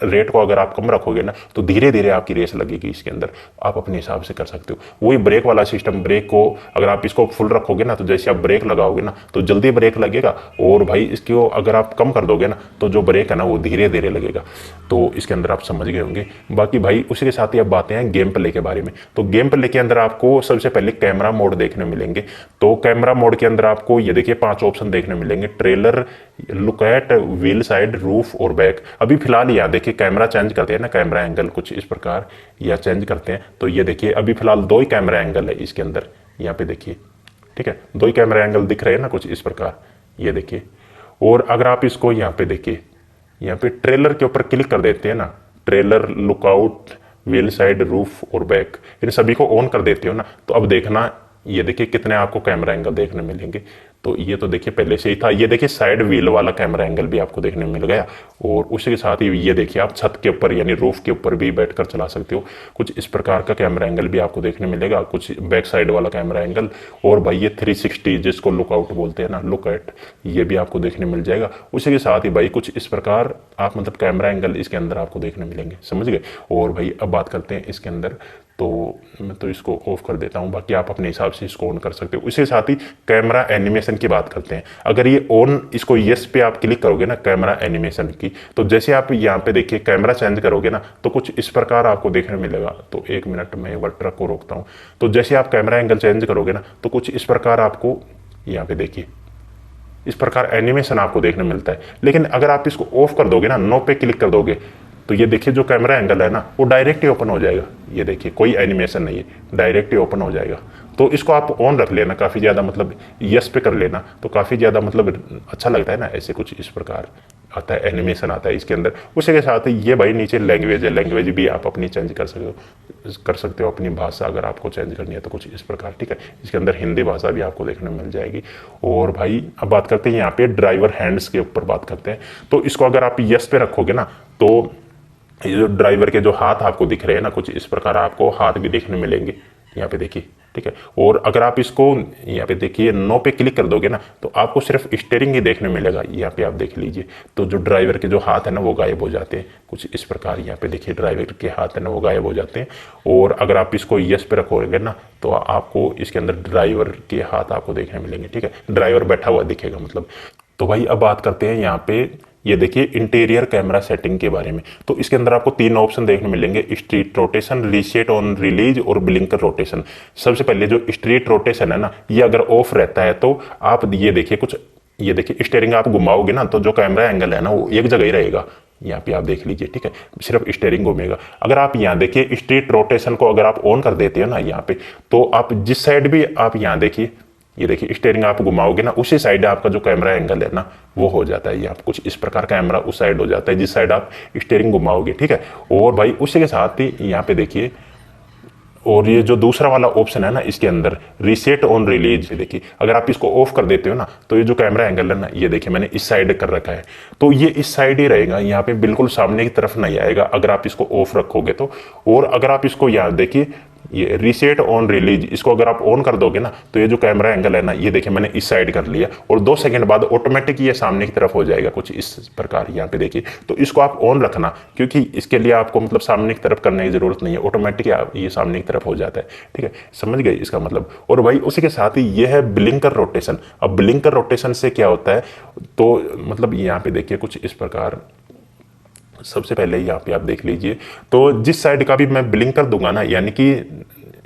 रेट को अगर आप कम रखोगे ना तो धीरे धीरे आपकी रेस लगेगी इसके अंदर, आप अपने हिसाब से कर सकते हो। वही ब्रेक वाला सिस्टम, ब्रेक को अगर आप इसको फुल रखोगे ना तो जैसे आप ब्रेक लगाओगे ना तो जल्दी ब्रेक लगेगा, और भाई इसको अगर आप कम कर दोगे ना तो जो ब्रेक है ना वो धीरे धीरे लगेगा। तो इसके अंदर आप समझ गए होंगे। बाकी भाई उसी के साथ ही अब बातें हैं गेम प्ले के बारे में। तो गेम प्ले के अंदर आपको सबसे पहले कैमरा मोड देखने मिलेंगे। तो कैमरा मोड के अंदर आपको ये देखिए 5 ऑप्शन देखने मिलेंगे, trailer, look at, wheel side, roof और बैक। अभी फिलहाल यहाँ देखिए कैमरा चेंज करते हैं ना, कैमरा एंगल कुछ इस प्रकार या चेंज करते हैं। तो ये देखिए अभी फिलहाल 2 ही कैमरा एंगल है इसके अंदर, यहाँ पे देखिए, ठीक है, 2 ही कैमरा एंगल दिख रहे हैं ना कुछ इस प्रकार, ये देखिए। और अगर आप इसको यहाँ पे देखिए, यहाँ पे ट्रेलर के ऊपर क्लिक कर देते हैं ना, trailer, lookout, wheel side, roof और बैक, इन सभी को ऑन कर देते हो ना तो अब देखना ये देखिए कितने आपको कैमरा एंगल देखने मिलेंगे। तो ये तो देखिए पहले से ही था, ये देखिए साइड व्हील वाला कैमरा एंगल भी आपको देखने मिल गया। और उसी के साथ ही ये देखिए आप छत के ऊपर यानी रूफ के ऊपर भी बैठकर चला सकते हो, कुछ इस प्रकार का कैमरा एंगल भी आपको देखने मिलेगा, कुछ बैक साइड वाला कैमरा एंगल। और भाई ये 360 जिसको लुकआउट बोलते हैं ना, लुक एट, ये भी आपको देखने मिल जाएगा। उसी के साथ ही भाई कुछ इस प्रकार आप मतलब कैमरा एंगल इसके अंदर आपको देखने मिलेंगे, समझ गए। और भाई अब बात करते हैं इसके अंदर, तो मैं तो इसको ऑफ कर देता हूं, बाकी आप अपने हिसाब से इसको ऑन कर सकते हो। इसके साथ ही कैमरा एनिमेशन की बात करते हैं। अगर ये ऑन, इसको यस पे आप क्लिक करोगे ना कैमरा एनिमेशन की, तो जैसे आप यहाँ पे देखिए कैमरा चेंज करोगे ना तो कुछ इस प्रकार आपको देखने मिलेगा। तो 1 मिनट में एक बार ट्रक को रोकता हूँ। तो जैसे आप कैमरा एंगल चेंज करोगे ना तो कुछ इस प्रकार आपको यहाँ पे देखिए इस प्रकार एनिमेशन आपको देखने मिलता है। लेकिन अगर आप इसको ऑफ कर दोगे ना, नो पे क्लिक कर दोगे, तो ये देखिए जो कैमरा एंगल है ना वो डायरेक्ट ही ओपन हो जाएगा। ये देखिए कोई एनिमेशन नहीं है, डायरेक्ट ही ओपन हो जाएगा। तो इसको आप ऑन रख लेना, काफ़ी ज़्यादा मतलब यस पे कर लेना, तो काफ़ी ज़्यादा मतलब अच्छा लगता है ना, ऐसे कुछ इस प्रकार आता है, एनिमेशन आता है इसके अंदर। उसी के साथ ही ये भाई नीचे लैंग्वेज है, लैंग्वेज भी आप अपनी चेंज कर सकते हो अपनी भाषा अगर आपको चेंज करनी है तो कुछ इस प्रकार, ठीक है। इसके अंदर हिंदी भाषा भी आपको देखने मिल जाएगी। और भाई अब बात करते हैं यहाँ पे ड्राइवर हैंड्स के ऊपर बात करते हैं। तो इसको अगर आप यस पे रखोगे ना तो ये जो ड्राइवर के जो हाथ आपको दिख रहे हैं ना कुछ इस प्रकार आपको हाथ भी देखने मिलेंगे, यहाँ पे देखिए, ठीक है। और अगर आप इसको यहाँ पे देखिए नो पे क्लिक कर दोगे ना तो आपको सिर्फ स्टीयरिंग ही देखने मिलेगा। यहाँ पे आप देख लीजिए, तो जो ड्राइवर के जो हाथ है ना वो गायब हो जाते हैं कुछ इस प्रकार। यहाँ पे देखिए ड्राइवर के हाथ है ना वो गायब हो जाते हैं। और अगर आप इसको यस पे रखोगे ना तो आपको इसके अंदर ड्राइवर के हाथ आपको देखने मिलेंगे, ठीक है, ड्राइवर बैठा हुआ दिखेगा मतलब। तो भाई अब बात करते हैं यहाँ पे, ये देखिए इंटीरियर कैमरा सेटिंग के बारे में। तो इसके अंदर आपको 3 ऑप्शन देखने मिलेंगे, street rotation, reset on release और ब्लिंकर रोटेशन। सबसे पहले जो स्ट्रीट रोटेशन है ना ये अगर ऑफ रहता है तो आप ये देखिए कुछ, ये देखिए स्टीयरिंग आप घुमाओगे ना तो जो कैमरा एंगल है ना वो एक जगह ही रहेगा। यहाँ पे आप देख लीजिए, ठीक है, सिर्फ स्टीयरिंग घूमेगा। अगर आप यहाँ देखिए स्ट्रीट रोटेशन को अगर आप ऑन कर देते हो ना यहाँ पे, तो आप जिस साइड भी आप यहाँ देखिए, ये देखिए स्टीयरिंग आप घुमाओगे ना उसी साइड आपका जो कैमरा एंगल है ना वो हो जाता है। ये आप कुछ इस प्रकार कैमरा उस साइड हो जाता है जिस साइड आप स्टीयरिंग घुमाओगे, ठीक है। और भाई उसी के साथ ही यहाँ पे देखिए, और ये जो दूसरा वाला ऑप्शन है ना इसके अंदर रीसेट ऑन रिलीज, देखिए अगर आप इसको ऑफ कर देते हो ना तो ये जो कैमरा एंगल है ना ये देखिए मैंने इस साइड कर रखा है, तो ये इस साइड ही रहेगा, यहाँ पे बिल्कुल सामने की तरफ नहीं आएगा अगर आप इसको ऑफ रखोगे तो। और अगर आप इसको यहाँ देखिए ये रीसेट ऑन रिलीज, इसको अगर आप ऑन कर दोगे ना तो ये जो कैमरा एंगल है ना ये देखिए मैंने इस साइड कर लिया और 2 सेकंड बाद ऑटोमेटिक ये सामने की तरफ हो जाएगा कुछ इस प्रकार। यहाँ पे देखिए, तो इसको आप ऑन रखना क्योंकि इसके लिए आपको मतलब सामने की तरफ करने की जरूरत नहीं है, ऑटोमेटिक ये सामने की तरफ हो जाता है, ठीक है, समझ गए इसका मतलब। और भाई उसी के साथ ही ये है ब्लिंकर रोटेशन। अब ब्लिंकर रोटेशन से क्या होता है, तो मतलब यहाँ पे देखिए कुछ इस प्रकार, सबसे पहले यहाँ पे आप देख लीजिए, तो जिस साइड का भी मैं ब्लिंकर दूंगा ना, यानी कि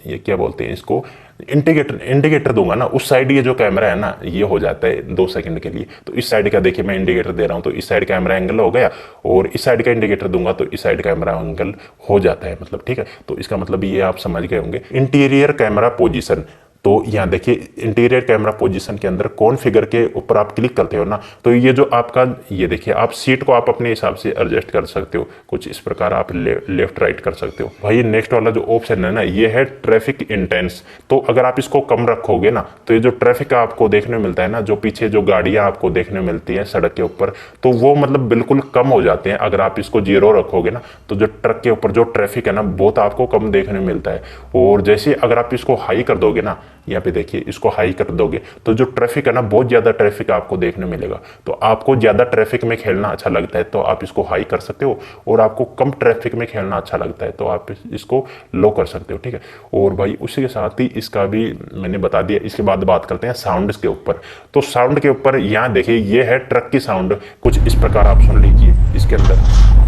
ये क्या बोलते हैं इसको, इंडिकेटर दूंगा ना, उस साइड ये जो कैमरा है ना ये हो जाता है 2 सेकंड के लिए। तो इस साइड का देखिए मैं इंडिकेटर दे रहा हूँ तो इस साइड कैमरा एंगल हो गया, और इस साइड का इंडिकेटर दूंगा तो इस साइड कैमरा एंगल हो जाता है मतलब, ठीक है। तो इसका मतलब ये आप समझ गए होंगे। इंटीरियर कैमरा पोजीशन, तो यहाँ देखिए इंटीरियर कैमरा पोजीशन के अंदर कॉन्फ़िगर के ऊपर आप क्लिक करते हो ना, तो ये जो आपका ये देखिए आप सीट को आप अपने हिसाब से एडजस्ट कर सकते हो, कुछ इस प्रकार आप लेफ्ट राइट कर सकते हो। भाई नेक्स्ट वाला जो ऑप्शन है ना, ये है ट्रैफिक इंटेंस। तो अगर आप इसको कम रखोगे ना, तो ये जो ट्रैफिक आपको देखने मिलता है ना, जो पीछे जो गाड़ियां आपको देखने मिलती हैं सड़क के ऊपर, तो वो मतलब बिल्कुल कम हो जाते हैं। अगर आप इसको 0 रखोगे ना, तो जो ट्रक के ऊपर जो ट्रैफिक है ना, बहुत आपको कम देखने मिलता है। और जैसे अगर आप इसको हाई कर दोगे ना, यहाँ पे देखिए इसको हाई कर दोगे, तो जो ट्रैफिक है ना, बहुत ज़्यादा ट्रैफिक आपको देखने मिलेगा। तो आपको ज़्यादा ट्रैफिक में खेलना अच्छा लगता है तो आप इसको हाई कर सकते हो, और आपको कम ट्रैफिक में खेलना अच्छा लगता है तो आप इसको लो कर सकते हो, ठीक है। और भाई उसी के साथ ही इसका भी मैंने बता दिया। इसके बाद बात करते हैं साउंड के ऊपर। तो साउंड के ऊपर यहाँ देखिए ये है ट्रक की साउंड, कुछ इस प्रकार आप सुन लीजिए इसके अंदर।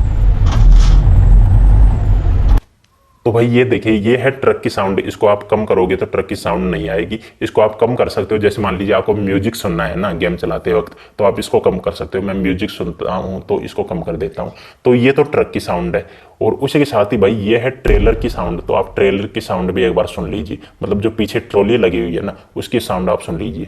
तो भाई ये देखिए ये है ट्रक की साउंड। इसको आप कम करोगे तो ट्रक की साउंड नहीं आएगी। इसको आप कम कर सकते हो, जैसे मान लीजिए आपको म्यूजिक सुनना है ना गेम चलाते वक्त, तो आप इसको कम कर सकते हो। मैं म्यूजिक सुनता हूँ तो इसको कम कर देता हूँ। तो ये तो ट्रक की साउंड है। और उसी के साथ ही भाई ये है ट्रेलर की साउंड। तो आप ट्रेलर की साउंड भी एक बार सुन लीजिए, मतलब जो पीछे ट्रॉली लगी हुई है ना, उसकी साउंड आप सुन लीजिए।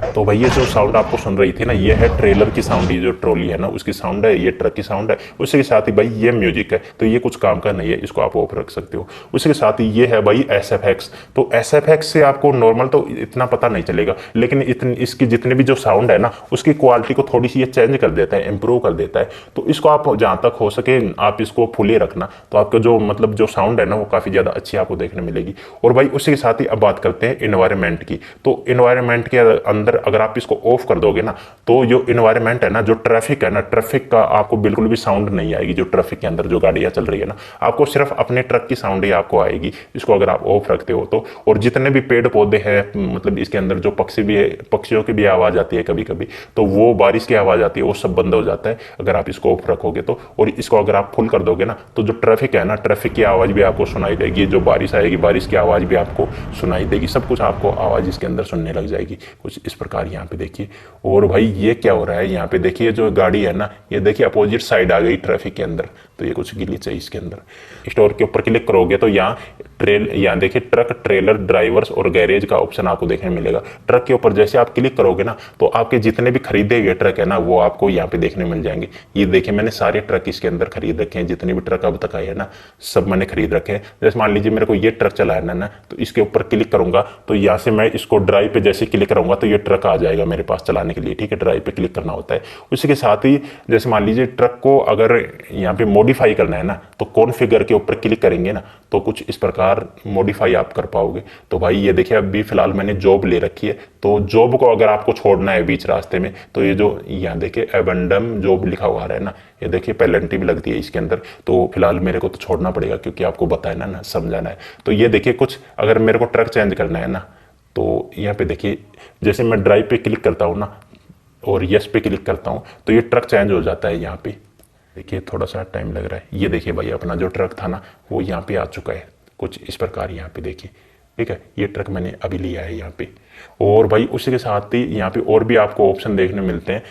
तो भैया जो साउंड आपको सुन रही थी ना, ये है ट्रेलर की साउंड। ये जो ट्रॉली है ना उसकी साउंड है, ये ट्रक की साउंड है। उसी के साथ ही भाई ये म्यूजिक है, तो ये कुछ काम का नहीं है, इसको आप ऑफ रख सकते हो। उसी के साथ ही ये है भाई SFX। तो SFX से आपको नॉर्मल तो इतना पता नहीं चलेगा, लेकिन इसकी जितने भी जो साउंड है ना, उसकी क्वालिटी को थोड़ी सी ये चेंज कर देता है, इंप्रूव कर देता है। तो इसको आप जहाँ तक हो सके आप इसको फुली रखना, तो आपका जो मतलब जो साउंड है ना, वो काफ़ी ज़्यादा अच्छी आपको देखने मिलेगी। और भाई उसी के साथ ही अब बात करते हैं इन्वायरमेंट की। तो इन्वायरमेंट के अंदर अगर आप इसको ऑफ कर दोगे ना, तो जो इन्वायरमेंट है ना, जो ट्रैफिक है ना, ट्रैफिक का आपको बिल्कुल भी साउंड नहीं आएगी। जो ट्रैफिक के अंदर जो गाड़ियां चल रही है ना, आपको सिर्फ अपने ट्रक की साउंड ही आपको आएगी, इसको अगर आप ऑफ रखते हो तो। और जितने भी पेड़ पौधे हैं, मतलब इसके अंदर जो पक्षी भी है, पक्षियों की भी आवाज़ आती है कभी कभी, तो वो बारिश की आवाज़ आती है, वो सब बंद हो जाता है अगर आप इसको ऑफ रखोगे तो। और इसको अगर आप फुल कर दोगे ना, तो जो ट्रैफिक है ना, ट्रैफिक की आवाज़ भी आपको सुनाई देगी। जो बारिश आएगी, बारिश की आवाज़ भी आपको सुनाई देगी। सब कुछ आपको आवाज़ इसके अंदर सुनने लग जाएगी, कुछ इस प्रकार यहाँ पे देखिए। और भाई ये क्या हो रहा है यहाँ पे देखिए, जो गाड़ी है ना, ये देखिए अपोजिट साइड आ गई ट्रैफिक के अंदर। तो ये कुछ ग्लिच है इसके अंदर। स्टोर के ऊपर क्लिक करोगे तो यहाँ यहाँ देखिए ट्रक, ट्रेलर, ड्राइवर्स और गैरेज का ऑप्शन आपको देखने मिलेगा। ट्रक के ऊपर जैसे आप क्लिक करोगे ना, तो आपके जितने भी खरीदे गए ट्रक है ना, वो आपको यहाँ पे देखने मिल जाएंगे। ये देखिए मैंने सारे ट्रक इसके अंदर खरीद रखे हैं, जितने भी ट्रक अब तक आए हैं ना, सब मैंने खरीद रखे हैं। जैसे मान लीजिए मेरे को ये ट्रक चलाना है ना, तो इसके ऊपर क्लिक करूंगा, तो यहाँ से मैं इसको ड्राइव पे जैसे क्लिक करूंगा तो ये ट्रक आ जाएगा मेरे पास चलाने के लिए, ठीक है। ड्राइव पे क्लिक करना होता है। उसी के साथ ही जैसे मान लीजिए ट्रक को अगर यहाँ पे मॉडिफाई करना है ना, तो कॉन्फ़िगर के ऊपर क्लिक करेंगे ना, तो कुछ इस प्रकार मॉडिफाई आप कर पाओगे। तो भाई ये देखिए अभी फिलहाल मैंने जॉब ले रखी है, तो जॉब को अगर आपको छोड़ना है बीच रास्ते में, तो ये जो यहाँ देखिए एबंडम जॉब लिखा हुआ है ना, ये देखिए पेनल्टी भी लगती है इसके अंदर। तो फिलहाल मेरे को तो छोड़ना पड़ेगा, क्योंकि आपको बताना ना, समझाना है। तो ये देखिए कुछ अगर मेरे को ट्रक चेंज करना है ना, तो यहाँ पे देखिए जैसे मैं ड्राइव पे क्लिक करता हूँ ना, और यस पे क्लिक करता हूँ, तो ये ट्रक चेंज हो जाता है। यहाँ पे देखिए थोड़ा सा टाइम लग रहा है। ये देखिए भाई अपना जो ट्रक था ना, वो यहाँ पे आ चुका है, कुछ इस प्रकार यहाँ पे देखिए, ठीक है। ये ट्रक मैंने अभी लिया है यहाँ पे। और भाई उसी के साथ ही यहाँ पे और भी आपको ऑप्शन देखने मिलते हैं।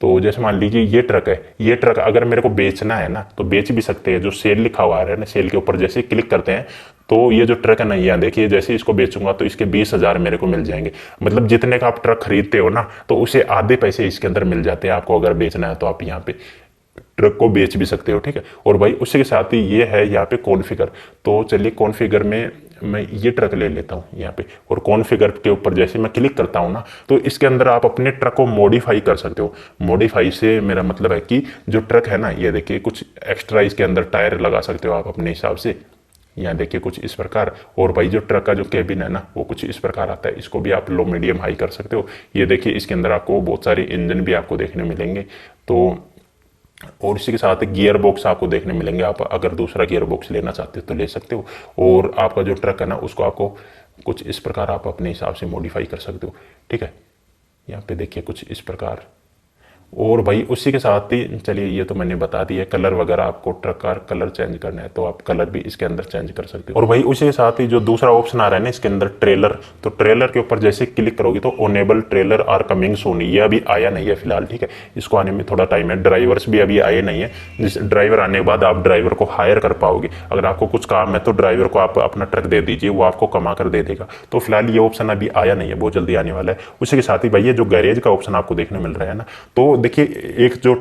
तो जैसे मान लीजिए ये ट्रक है, ये ट्रक अगर मेरे को बेचना है ना, तो बेच भी सकते हैं। जो सेल लिखा हुआ है ना, सेल के ऊपर जैसे क्लिक करते हैं, तो ये जो ट्रक है ना, यहाँ देखिए जैसे इसको बेचूंगा तो इसके 20,000 मेरे को मिल जाएंगे। मतलब जितने का आप ट्रक खरीदते हो ना, तो उसे आधे पैसे इसके अंदर मिल जाते हैं। आपको अगर बेचना है तो आप यहाँ पे ट्रक को बेच भी सकते हो, ठीक है। और भाई उसी के साथ ही ये है यहाँ पे कॉन्फ़िगर। तो चलिए कॉन्फ़िगर में मैं ये ट्रक ले लेता हूँ यहाँ पे। और कॉन्फ़िगर के ऊपर जैसे मैं क्लिक करता हूँ ना, तो इसके अंदर आप अपने ट्रक को मॉडिफाई कर सकते हो। मॉडिफाई से मेरा मतलब है कि जो ट्रक है ना, ये देखिए कुछ एक्स्ट्रा इसके अंदर टायर लगा सकते हो आप अपने हिसाब से। यहाँ देखिए कुछ इस प्रकार। और भाई जो ट्रक का जो केबिन है ना, वो कुछ इस प्रकार आता है। इसको भी आप लो, मीडियम, हाई कर सकते हो। ये देखिए इसके अंदर आपको बहुत सारे इंजन भी आपको देखने मिलेंगे। तो और इसी के साथ गियर बॉक्स आपको देखने मिलेंगे। आप अगर दूसरा गियर बॉक्स लेना चाहते हो तो ले सकते हो। और आपका जो ट्रक है ना, उसको आपको कुछ इस प्रकार आप अपने हिसाब से मॉडिफाई कर सकते हो, ठीक है। यहाँ पे देखिए कुछ इस प्रकार। और भाई उसी के साथ ही चलिए ये तो मैंने बता दिया, कलर वगैरह आपको ट्रक का कलर चेंज करना है तो आप कलर भी इसके अंदर चेंज कर सकते हो। और भाई उसी के साथ ही जो दूसरा ऑप्शन आ रहा है ना इसके अंदर ट्रेलर, तो ट्रेलर के ऊपर जैसे क्लिक करोगे तो ओनेबल ट्रेलर आर कमिंग सून, ये अभी आया नहीं है फिलहाल, ठीक है, इसको आने में थोड़ा टाइम है। ड्राइवर्स भी अभी आए नहीं है, जिस ड्राइवर आने के बाद आप ड्राइवर को हायर कर पाओगे। अगर आपको कुछ काम है तो ड्राइवर को आप अपना ट्रक दे दीजिए, वो आपको कमा कर दे देगा। तो फिलहाल ये ऑप्शन अभी आया नहीं है, बहुत जल्दी आने वाला है। उसी के साथ ही भाई ये जो गैरेज का ऑप्शन आपको देखने मिल रहा है ना, तो देखिए एक जो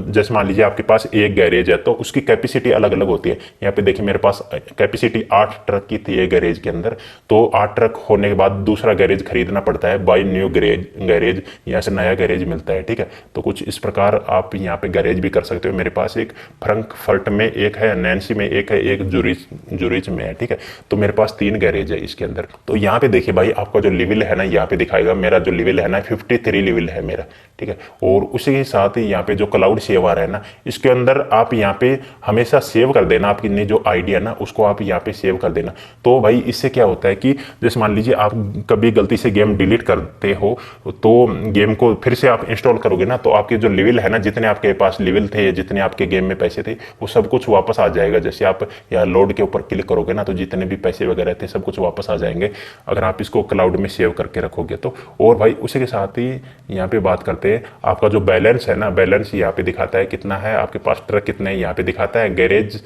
जैसे मान लीजिए आपके पास एक गैरेज है तो उसकी कैपेसिटी अलग अलग होती है। यहाँ पे देखिए मेरे पास कैपेसिटी 8 ट्रक की थी एक गैरेज के अंदर, तो 8 ट्रक होने के बाद दूसरा गैरेज खरीदना पड़ता है, बाई न्यू गैरेज यहाँ से नया गैरेज मिलता है, ठीक है। तो कुछ इस प्रकार आप यहाँ पे गैरेज भी कर सकते हो। मेरे पास एक फ्रैंकफर्ट में एक है, नैन्सी में एक है, एक जूरिच में है, ठीक है। तो मेरे पास 3 गैरेज है इसके अंदर। तो यहाँ पे देखिए भाई आपका जो लेवल है ना, यहाँ पे दिखाएगा मेरा जो लेवल है ना 53 लेवल है मेरा, ठीक है। और उसी के साथ ही यहाँ पे जो क्लाउड सेव आ रहा है ना, इसके अंदर आप यहाँ पे हमेशा सेव कर देना, आपकी ने जो आईडी है ना उसको आप यहाँ पे सेव कर देना। तो भाई इससे क्या होता है कि जैसे मान लीजिए आप कभी गलती से गेम डिलीट करते हो तो गेम को फिर से आप इंस्टॉल करोगे ना, तो आपके जो लेवल है ना, जितने आपके पास लेवल थे, जितने आपके गेम में पैसे थे, वो सब कुछ वापस आ जाएगा। जैसे आप या लोड के ऊपर क्लिक करोगे ना, तो जितने भी पैसे वगैरह थे सब कुछ वापस आ जाएंगे अगर आप इसको क्लाउड में सेव करके रखोगे तो। और भाई उसी के साथ ही यहाँ पे बात करते हैं, आपका जो बैलेंस है ना, बैलेंस यहाँ पे दिखाता है कितना है आपके पास, ट्रक कितने यहाँ पे दिखाता है, गैरेज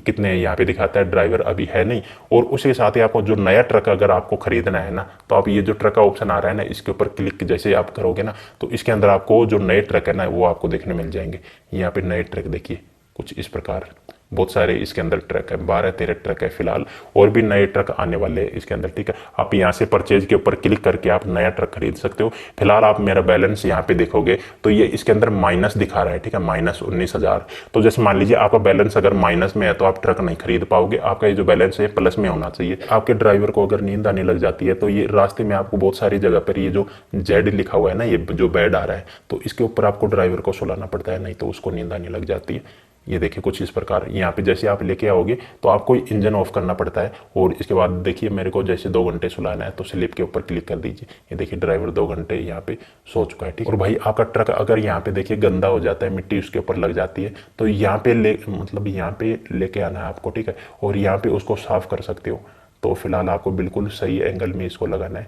कितने यहाँ पे दिखाता है, ड्राइवर अभी है नहीं। और उसी के साथ ही आपको जो नया ट्रक अगर आपको खरीदना है ना, तो आप ये जो ट्रक का ऑप्शन आ रहा है ना, इसके ऊपर क्लिक जैसे आप करोगे ना, तो इसके अंदर आपको जो नए ट्रक है ना वो आपको देखने मिल जाएंगे। यहाँ पे नए ट्रक देखिए कुछ इस प्रकार, बहुत सारे इसके अंदर ट्रक है, 12-13 ट्रक है फिलहाल, और भी नए ट्रक आने वाले हैं इसके अंदर, ठीक है। आप यहाँ से परचेज के ऊपर क्लिक करके आप नया ट्रक खरीद सकते हो। फिलहाल आप मेरा बैलेंस यहाँ पे देखोगे तो ये इसके अंदर माइनस दिखा रहा है, ठीक है, -19,000। तो जैसे मान लीजिए आपका बैलेंस अगर माइनस में है तो आप ट्रक नहीं खरीद पाओगे, आपका ये जो बैलेंस है प्लस में होना चाहिए। आपके ड्राइवर को अगर नींद आने लग जाती है तो ये रास्ते में आपको बहुत सारी जगह पर ये जो जेड लिखा हुआ है ना, ये जो बेड आ रहा है, तो इसके ऊपर आपको ड्राइवर को सुलाना पड़ता है, नहीं तो उसको नींद आने लग जाती है। ये देखिए कुछ इस प्रकार, यहाँ पे जैसे आप लेके आओगे तो आपको इंजन ऑफ करना पड़ता है। और इसके बाद देखिए मेरे को जैसे 2 घंटे सुलाना है तो स्लिप के ऊपर क्लिक कर दीजिए, ये देखिए ड्राइवर 2 घंटे यहाँ पे सो चुका है, ठीक। और भाई आपका ट्रक अगर यहाँ पे देखिए गंदा हो जाता है, मिट्टी उसके ऊपर लग जाती है, तो यहाँ पे मतलब यहाँ पे लेके आना है आपको, ठीक है। और यहाँ पे उसको साफ कर सकते हो। तो फिलहाल आपको बिल्कुल सही एंगल में इसको लगाना है।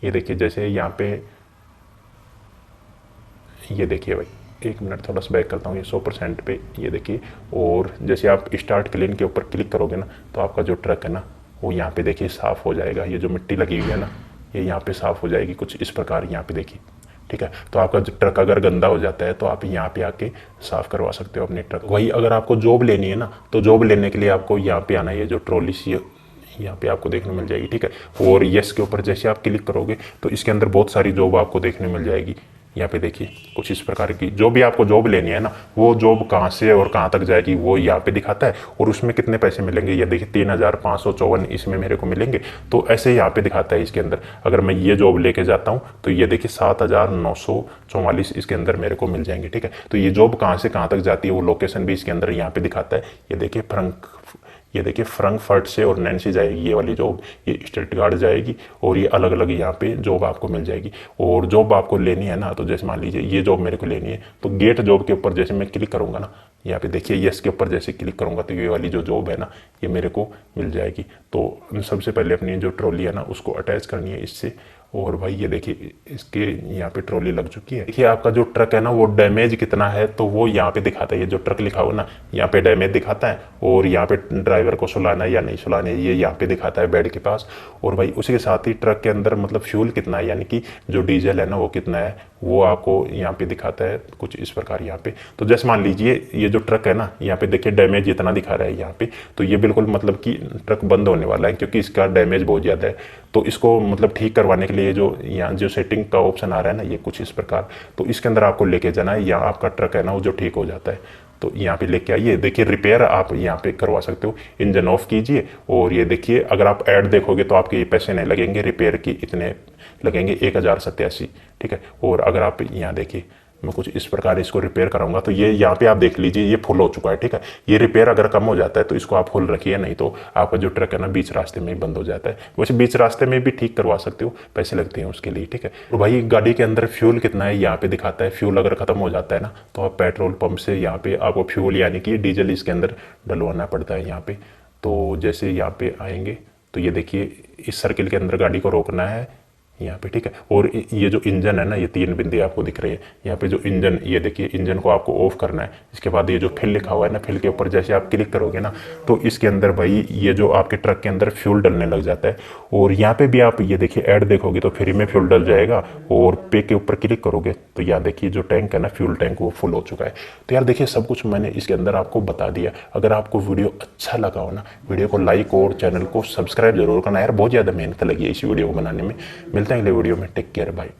ये देखिए जैसे यहाँ पे, ये देखिए भाई 1 मिनट थोड़ा सा बैक करता हूँ, ये 100% पे, ये देखिए। और जैसे आप स्टार्ट क्लीन के ऊपर क्लिक करोगे ना, तो आपका जो ट्रक है ना वो यहाँ पे देखिए साफ़ हो जाएगा। ये जो मिट्टी लगी हुई है ना, ये यहाँ पे साफ़ हो जाएगी कुछ इस प्रकार, यहाँ पे देखिए, ठीक है। तो आपका ट्रक अगर गंदा हो जाता है तो आप यहाँ पे आके साफ़ करवा सकते हो अपने ट्रक। वही अगर आपको जॉब लेनी है ना, तो जॉब लेने के लिए आपको यहाँ पे आना है, ये जो ट्रॉली सी यहाँ पे आपको देखने मिल जाएगी, ठीक है। और यस के ऊपर जैसे आप क्लिक करोगे तो इसके अंदर बहुत सारी जॉब आपको देखने मिल जाएगी। यहाँ पे देखिए कुछ इस प्रकार की जो भी आपको जॉब लेनी है ना, वो जॉब कहाँ से और कहाँ तक जाएगी वो यहाँ पे दिखाता है, और उसमें कितने पैसे मिलेंगे, ये देखिए 3,554 इसमें मेरे को मिलेंगे। तो ऐसे यहाँ पे दिखाता है इसके अंदर। अगर मैं ये जॉब लेके जाता हूँ तो ये देखिए 7,944 इसके अंदर मेरे को मिल जाएंगे, ठीक है। तो ये जॉब कहाँ से कहाँ तक जाती है वो लोकेशन भी इसके अंदर यहाँ पे दिखाता है। ये देखिए फ्रैंकफर्ट से और नैन्सी जाएगी ये वाली जॉब, ये स्टटगार्ट जाएगी, और ये अलग अलग यहाँ पे जॉब आपको मिल जाएगी। और जॉब आपको लेनी है ना, तो जैसे मान लीजिए ये जॉब मेरे को लेनी है, तो गेट जॉब के ऊपर जैसे मैं क्लिक करूँगा ना, यहाँ पे देखिए यस के ऊपर जैसे क्लिक करूँगा तो ये वाली जो जॉब है ना ये मेरे को मिल जाएगी। तो सबसे पहले अपनी जो ट्रॉली है ना उसको अटैच करनी है इससे। और भाई ये देखिए इसके यहाँ पे ट्रॉली लग चुकी है। देखिए आपका जो ट्रक है ना वो डैमेज कितना है तो वो यहाँ पे दिखाता है, ये जो ट्रक लिखा हुआ ना यहाँ पे डैमेज दिखाता है, और यहाँ पे ड्राइवर को सुलाना है या नहीं सुलाना है ये यहाँ पे दिखाता है बेड के पास। और भाई उसी के साथ ही ट्रक के अंदर मतलब फ्यूल कितना है, यानी कि जो डीजल है ना वो कितना है वो आपको यहाँ पे दिखाता है कुछ इस प्रकार यहाँ पे। तो जैसे मान लीजिए ये जो ट्रक है ना यहाँ पे देखिए डैमेज इतना दिखा रहा है यहाँ पे, तो ये बिल्कुल मतलब कि ट्रक बंद होने वाला है क्योंकि इसका डैमेज बहुत ज़्यादा है। तो इसको मतलब ठीक करवाने के लिए जो यहाँ जो सेटिंग का ऑप्शन आ रहा है ना ये कुछ इस प्रकार, तो इसके अंदर आपको लेके जाना है, या आपका ट्रक है ना वो जो ठीक हो जाता है तो यहाँ पे लेके आइए। देखिए रिपेयर आप यहाँ पे करवा सकते हो, इंजन ऑफ कीजिए, और ये देखिए अगर आप ऐड देखोगे तो आपके ये पैसे नहीं लगेंगे, रिपेयर की इतने लगेंगे 1,087, ठीक है। और अगर आप यहाँ देखिए मैं कुछ इस प्रकार इसको रिपेयर कराऊंगा। तो ये यहाँ पे आप देख लीजिए ये फुल हो चुका है, ठीक है। ये रिपेयर अगर कम हो जाता है तो इसको आप फुल रखिए, नहीं तो आपका जो ट्रक है ना बीच रास्ते में ही बंद हो जाता है। वैसे बीच रास्ते में भी ठीक करवा सकते हो, पैसे लगते हैं उसके लिए, ठीक है। तो भाई गाड़ी के अंदर फ्यूल कितना है यहाँ पे दिखाता है। फ्यूल अगर खत्म हो जाता है ना तो आप पेट्रोल पंप से यहाँ पे आपको फ्यूल यानी कि डीजल इसके अंदर डलवाना पड़ता है यहाँ पे। तो जैसे यहाँ पे आएंगे तो ये देखिए इस सर्किल के अंदर गाड़ी को रोकना है यहाँ पे, ठीक है। और ये जो इंजन है ना, ये 3 बिंदु आपको दिख रही है यहाँ पे। जो इंजन, ये देखिए इंजन को आपको ऑफ करना है। इसके बाद ये जो फिल लिखा हुआ है ना, फिल के ऊपर जैसे आप क्लिक करोगे ना तो इसके अंदर भाई ये जो आपके ट्रक के अंदर फ्यूल डलने लग जाता है। और यहाँ पे भी आप ये देखिए ऐड देखोगे तो फ्री में फ्यूल डल जाएगा। और पे के ऊपर क्लिक करोगे तो यहाँ देखिए जो टैंक है ना, फ्यूल टैंक, वो फुल हो चुका है। तो यार देखिए सब कुछ मैंने इसके अंदर आपको बता दिया। अगर आपको वीडियो अच्छा लगा हो ना, वीडियो को लाइक और चैनल को सब्सक्राइब जरूर करना यार, बहुत ज़्यादा मेहनत लगी है इस वीडियो को बनाने में। मिलते हैं अगले वीडियो में, टेक केयर, बाय।